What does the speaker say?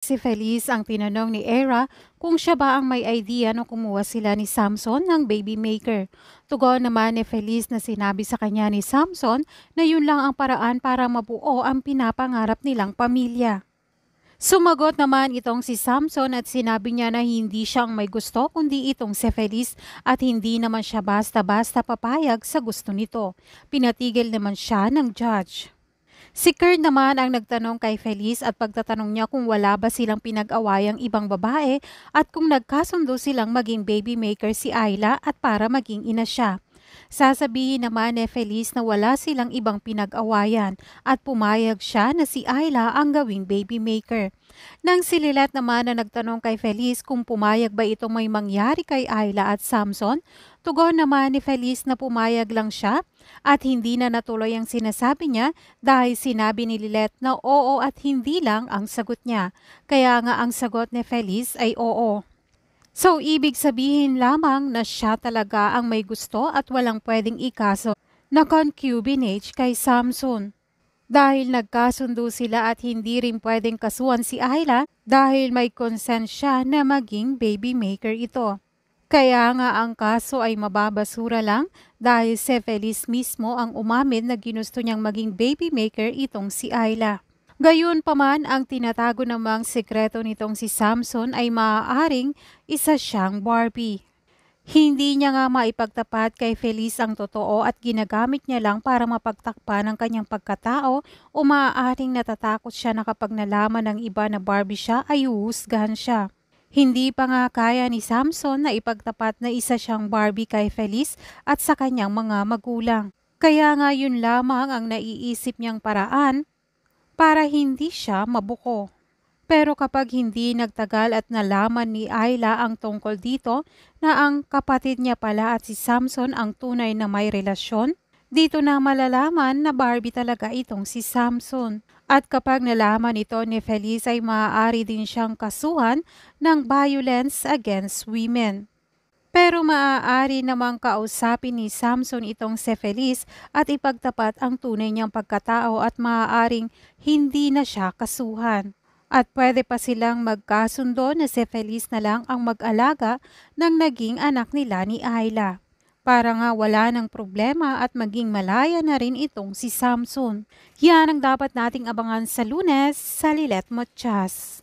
Si Feliz ang tinanong ni Era kung siya ba ang may idea nung kumuha sila ni Samson ng baby maker. Tugon naman ni Feliz na sinabi sa kanya ni Samson na yun lang ang paraan para mabuo ang pinapangarap nilang pamilya. Sumagot naman itong si Samson at sinabi niya na hindi siya ang may gusto kundi itong si Feliz at hindi naman siya basta-basta papayag sa gusto nito. Pinatigil naman siya ng judge. Si Kurt naman ang nagtanong kay Feliz at pagtatanong niya kung wala ba silang pinag-awayang ibang babae at kung nagkasundo silang maging baby maker si Ayla at para maging ina siya. Sasabihin naman ni Feliz na wala silang ibang pinag-awayan at pumayag siya na si Ayla ang gawing baby maker. Nang si Lilet naman na nagtanong kay Feliz kung pumayag ba itong may mangyari kay Ayla at Samson, tugon naman ni Feliz na pumayag lang siya at hindi na natuloy ang sinasabi niya dahil sinabi ni Lilet na oo at hindi lang ang sagot niya. Kaya nga ang sagot ni Feliz ay oo. So, ibig sabihin lamang na siya talaga ang may gusto at walang pwedeng ikaso na concubinage kay Samson. Dahil nagkasundo sila at hindi rin pwedeng kasuhan si Ayla dahil may consent siya na maging baby maker ito. Kaya nga ang kaso ay mababasura lang dahil si Feliz mismo ang umamin na ginusto niyang maging baby maker itong si Ayla. Gayunpaman, ang tinatago namang sekreto nitong si Samson ay maaaring isa siyang Barbie. Hindi niya nga maipagtapat kay Feliz ang totoo at ginagamit niya lang para mapagtakpan ang kanyang pagkatao o maaaring natatakot siya na kapag nalaman ng iba na Barbie siya ay huhusgahan siya. Hindi pa nga kaya ni Samson na ipagtapat na isa siyang Barbie kay Feliz at sa kanyang mga magulang. Kaya nga yun lamang ang naiisip niyang paraan para hindi siya mabuko. Pero kapag hindi nagtagal at nalaman ni Ayla ang tungkol dito na ang kapatid niya pala at si Samson ang tunay na may relasyon, dito na malalaman na Barbie talaga itong si Samson. At kapag nalaman ito ni Feliz ay maaari din siyang kasuhan ng violence against women. Pero maaari namang kausapin ni Samson itong si Feliz at ipagtapat ang tunay niyang pagkatao at maaaring hindi na siya kasuhan. At pwede pa silang magkasundo na si Feliz na lang ang mag-alaga ng naging anak nila ni Ayla. Para nga wala ng problema at maging malaya na rin itong si Samson. Yan ang dapat nating abangan sa Lunes sa Lilet Mochas.